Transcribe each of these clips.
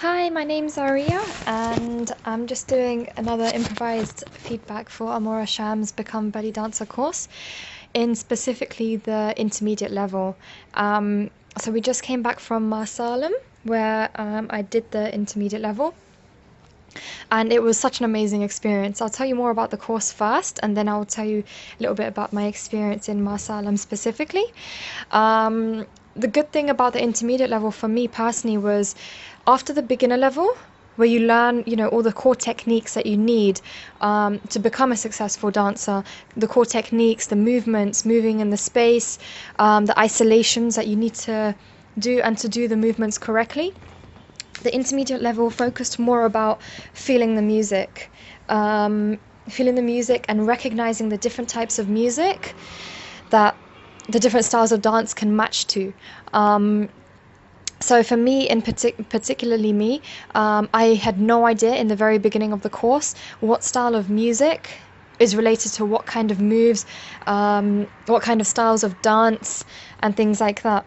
Hi, my name's Ariya, and I'm just doing another improvised feedback for Amora Sham's Become Belly Dancer course, in specifically the intermediate level. So we just came back from Marsalam, where I did the intermediate level, and it was such an amazing experience. I'll tell you more about the course first, and then I'll tell you a little bit about my experience in Marsalam specifically. The good thing about the intermediate level for me personally was after the beginner level, where you learn, all the core techniques that you need to become a successful dancer, the core techniques, the movements, moving in the space, the isolations that you need to do and to do the movements correctly. The intermediate level focused more about feeling the music, feeling the music and recognizing the different types of music that the different styles of dance can match to. So for me, particularly me, I had no idea in the very beginning of the course what style of music is related to what kind of moves, what kind of styles of dance, and things like that.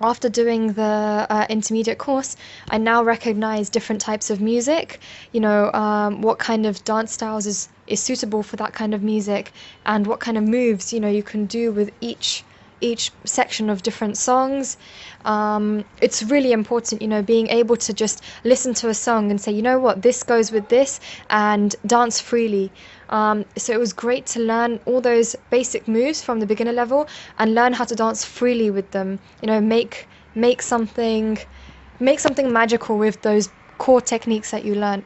After doing the intermediate course, I now recognize different types of music, what kind of dance styles is suitable for that kind of music, and what kind of moves, you can do with each section of different songs. It's really important, being able to just listen to a song and say, you know what, this goes with this, and dance freely. So it was great to learn all those basic moves from the beginner level and learn how to dance freely with them. Make something magical with those core techniques that you learn,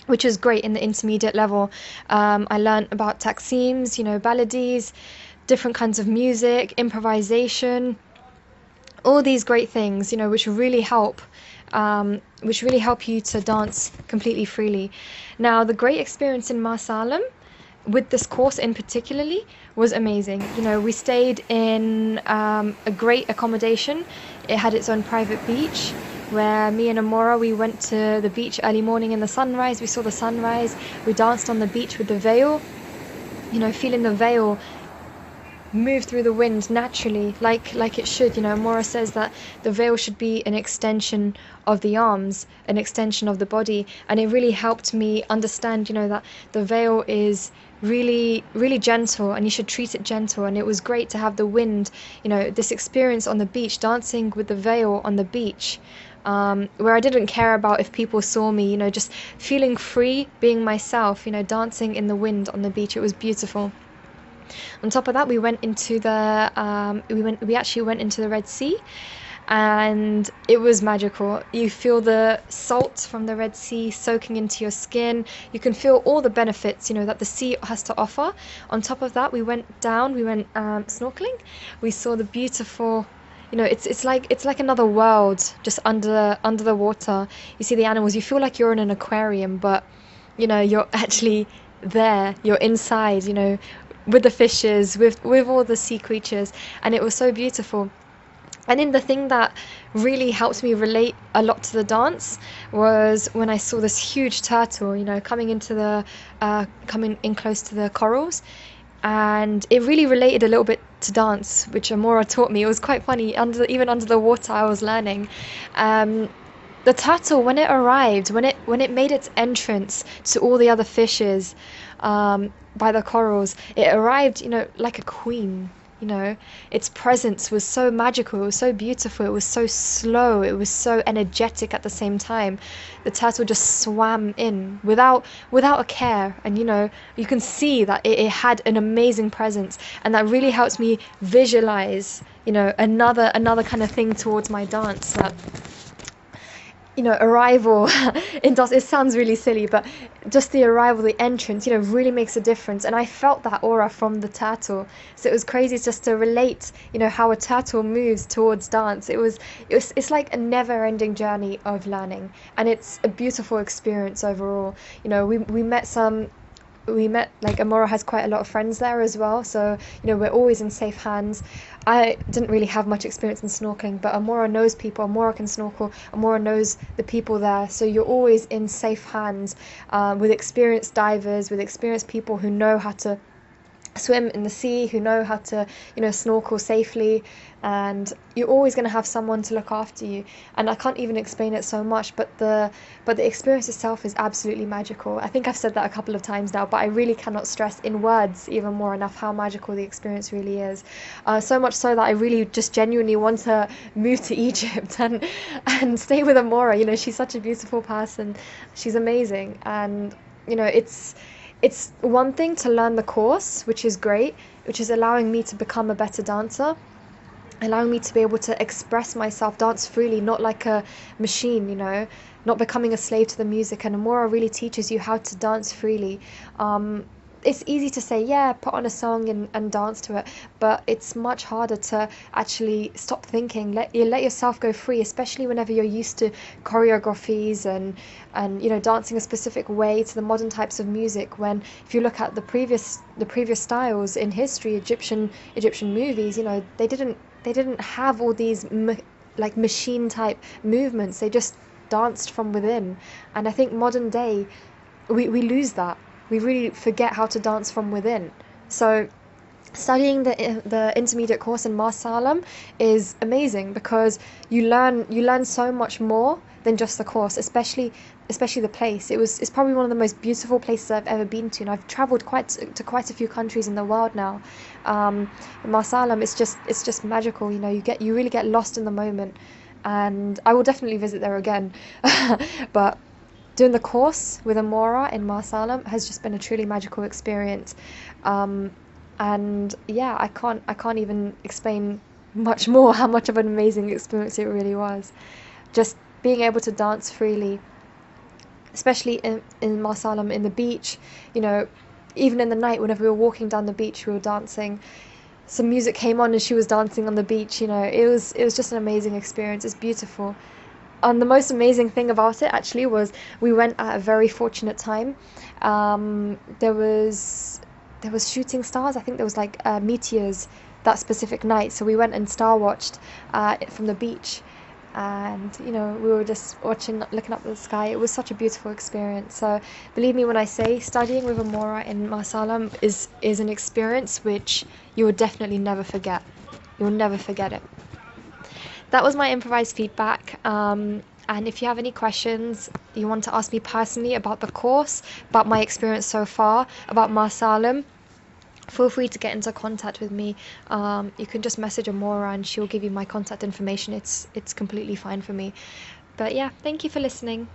which is great in the intermediate level. I learned about taksims, balladies, different kinds of music, improvisation, all these great things, which really help you to dance completely freely. Now, the great experience in Marsalam with this course in particularly was amazing. We stayed in a great accommodation. It had its own private beach where me and Amora, we went to the beach early morning in the sunrise. We saw the sunrise. We danced on the beach with the veil, feeling the veil move through the wind naturally, like it should. Mora says that the veil should be an extension of the arms, an extension of the body, and it really helped me understand, that the veil is really, really gentle, and you should treat it gentle. And it was great to have the wind, this experience on the beach, dancing with the veil on the beach, where I didn't care about if people saw me, just feeling free, being myself, dancing in the wind on the beach. It was beautiful. On top of that, we went into we actually went into the Red Sea, and it was magical. You feel the salt from the Red Sea soaking into your skin. You can feel all the benefits, that the sea has to offer. On top of that, we went snorkeling. We saw the beautiful, it's like another world just under the water. You see the animals. You feel like you're in an aquarium, but you're actually there. You're inside, with the fishes, with all the sea creatures, and it was so beautiful. And then the thing that really helped me relate a lot to the dance was when I saw this huge turtle, coming in close to the corals, and it really related a little bit to dance, which Amora taught me. It was quite funny. Even under the water, I was learning. The turtle, when it arrived, when it made its entrance to all the other fishes, by the corals, it arrived, like a queen. Its presence was so magical, it was so beautiful, it was so slow, it was so energetic at the same time. The turtle just swam in without a care, and you can see that it had an amazing presence, and that really helps me visualize, another kind of thing towards my dance. That arrival in dance, it sounds really silly, but just the arrival, the entrance, really makes a difference. And I felt that aura from the turtle. So it was crazy just to relate, how a turtle moves towards dance. It's like a never-ending journey of learning, and it's a beautiful experience overall. We met, like, Amora has quite a lot of friends there as well, so we're always in safe hands. I didn't really have much experience in snorkeling, but Amora knows people. Amora can snorkel. Amora knows the people there, so you're always in safe hands, with experienced divers, with experienced people who know how to swim in the sea, who know how to, snorkel safely, and you're always going to have someone to look after you. And I can't even explain it so much, but the experience itself is absolutely magical. I think I've said that a couple of times now, but I really cannot stress in words even more enough how magical the experience really is. So much so that I really just genuinely want to move to Egypt and stay with Amora. She's such a beautiful person. She's amazing, and it's one thing to learn the course, which is great, which is allowing me to become a better dancer, allowing me to be able to express myself, dance freely, not like a machine, not becoming a slave to the music. And Amora really teaches you how to dance freely. It's easy to say, yeah, put on a song and dance to it, but it's much harder to actually stop thinking, let yourself go free, especially whenever you're used to choreographies and dancing a specific way to the modern types of music. When if you look at the previous styles in history, Egyptian movies, they didn't have all these like machine type movements. They just danced from within. And I think modern day we lose that. We really forget how to dance from within. So studying the intermediate course in Marsalam is amazing, because you learn so much more than just the course, especially the place. It's probably one of the most beautiful places I've ever been to, and I've traveled to quite a few countries in the world now. Marsalam is just magical. You really get lost in the moment, and I will definitely visit there again. But doing the course with Amora in Marsalam has just been a truly magical experience. And yeah, I can't even explain much more how much of an amazing experience it really was. Just being able to dance freely, especially in Marsalam, in the beach, even in the night, whenever we were walking down the beach, we were dancing. Some music came on and she was dancing on the beach. It was just an amazing experience. It's beautiful. And the most amazing thing about it actually was we went at a very fortunate time. There was shooting stars. I think there was like meteors that specific night. So we went and star watched from the beach, and we were just watching, looking up at the sky. It was such a beautiful experience. So believe me when I say studying with Amora in Marsalam is an experience which you will definitely never forget. You will never forget it. That was my improvised feedback. And if you have any questions you want to ask me personally about the course, about my experience so far, about Marsalam, feel free to get into contact with me. You can just message Amora and she'll give you my contact information. It's completely fine for me. But yeah, thank you for listening.